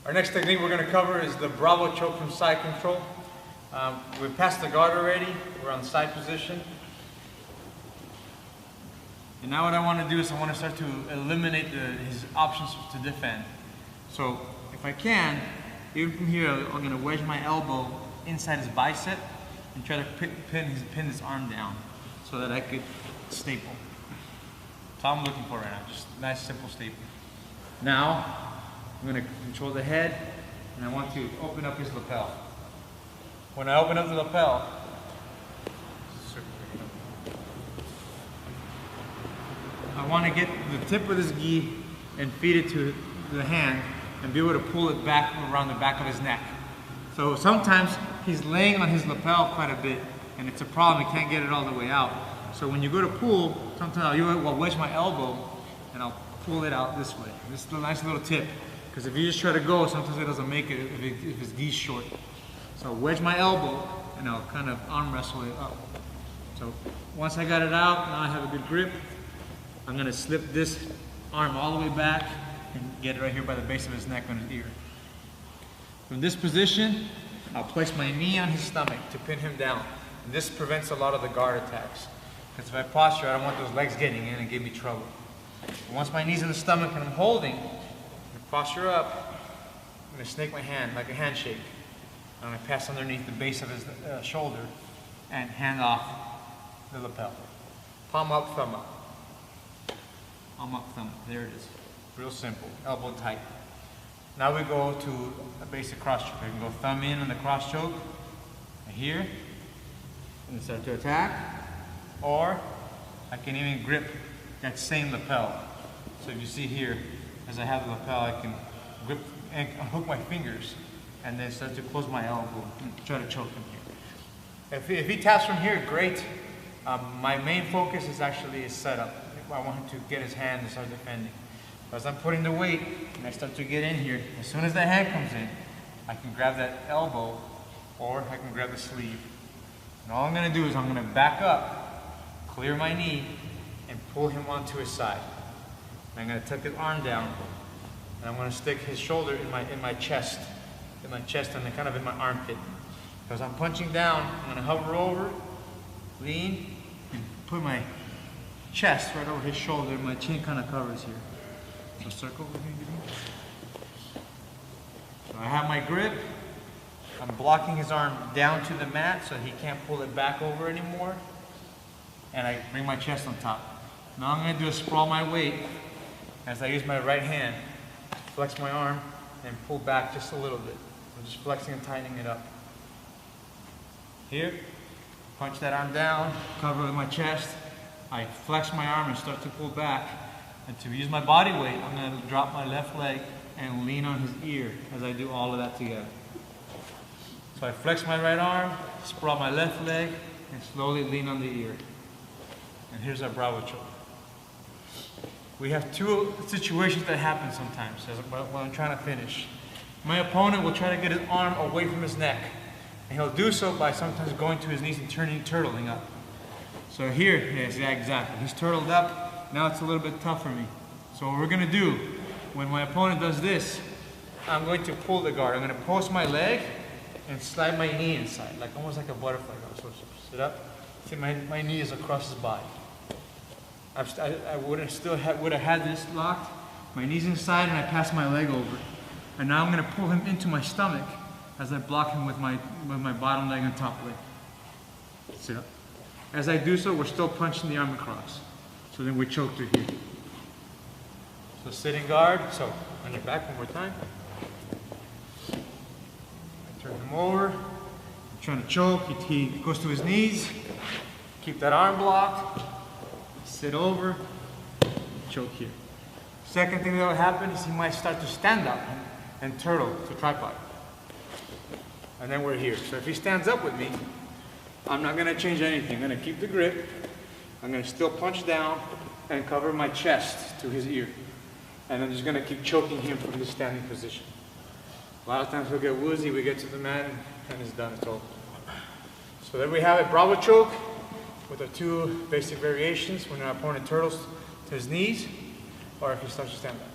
Our next technique we're going to cover is the Bravo choke from side control. We've passed the guard already. We're on the side position. And now what I want to do is I want to start to eliminate his options to defend. So if I can, even from here, I'm going to wedge my elbow inside his bicep and try to pin his arm down so that I could staple. That's all I'm looking for right now, just a nice simple staple. Now, I'm going to control the head and I want to open up his lapel. When I open up the lapel, I want to get the tip of this gi and feed it to the hand and be able to pull it back around the back of his neck. So sometimes he's laying on his lapel quite a bit and it's a problem, he can't get it all the way out. So when you go to pull, sometimes I'll wedge my elbow and I'll pull it out this way. This is a nice little tip, because if you just try to go, sometimes it doesn't make it if his gi's short. So I'll wedge my elbow and I'll kind of arm wrestle it up. So once I got it out, now I have a good grip. I'm going to slip this arm all the way back and get it right here by the base of his neck on his ear. From this position, I'll place my knee on his stomach to pin him down. And this prevents a lot of the guard attacks. Because if I posture, I don't want those legs getting in and give me trouble. And once my knee's in the stomach and I'm holding, I posture up, I'm going to snake my hand like a handshake. I'm going to pass underneath the base of his shoulder and hand off the lapel. Palm up, thumb up. Palm up, thumb up. There it is. Real simple. Elbow tight. Now we go to a basic cross choke. I can go thumb in on the cross choke, right here, and start to attack. Or I can even grip that same lapel. So if you see here, as I have the lapel, I can grip and hook my fingers and then start to close my elbow and try to choke him here. If he taps from here, great. My main focus is actually his setup. I want him to get his hand and start defending. As I'm putting the weight and I start to get in here, as soon as the hand comes in, I can grab that elbow or I can grab the sleeve. And all I'm going to do is I'm going to back up, clear my knee, and pull him onto his side. And I'm going to tuck his arm down, and I'm going to stick his shoulder in my chest, and then kind of in my armpit. Because I'm punching down, I'm going to hover over, lean, and put my chest right over his shoulder, and my chin kind of covers here. So circle with me. So I have my grip. I'm blocking his arm down to the mat so he can't pull it back over anymore. And I bring my chest on top. Now I'm going to do is sprawl my weight as I use my right hand, flex my arm, and pull back just a little bit. I'm just flexing and tightening it up. Here, punch that arm down, cover with my chest. I flex my arm and start to pull back. And to use my body weight, I'm going to drop my left leg and lean on his ear as I do all of that together. So I flex my right arm, sprawl my left leg, and slowly lean on the ear. And here's our Bravo choke. We have two situations that happen sometimes when I'm trying to finish. My opponent will try to get his arm away from his neck. And he'll do so by sometimes going to his knees and turtling up. So here, yes, yeah, exactly. He's turtled up. Now it's a little bit tough for me. So what we're going to do, when my opponent does this, I'm going to pull the guard. I'm going to post my leg and slide my knee inside, almost like a butterfly guard. So sit up. See, my knee is across his body. I would have had this locked. My knee's inside and I pass my leg over. And now I'm going to pull him into my stomach as I block him with my bottom leg and top leg. Sit up. As I do so, we're still punching the arm across. So then we choke through here. So sitting guard. So on your back one more time. I turn him over. I'm trying to choke. He goes to his knees. Keep that arm blocked. Sit over, choke here. Second thing that will happen is he might start to stand up and turtle to tripod. And then we're here. So if he stands up with me, I'm not going to change anything. I'm going to keep the grip. I'm going to still punch down and cover my chest to his ear. And I'm just going to keep choking him from this standing position. A lot of times we'll get woozy, we get to the mat, and it's done, it's over. So there we have it, Bravo choke, with our two basic variations when our opponent turtles to his knees, or if he starts to stand up.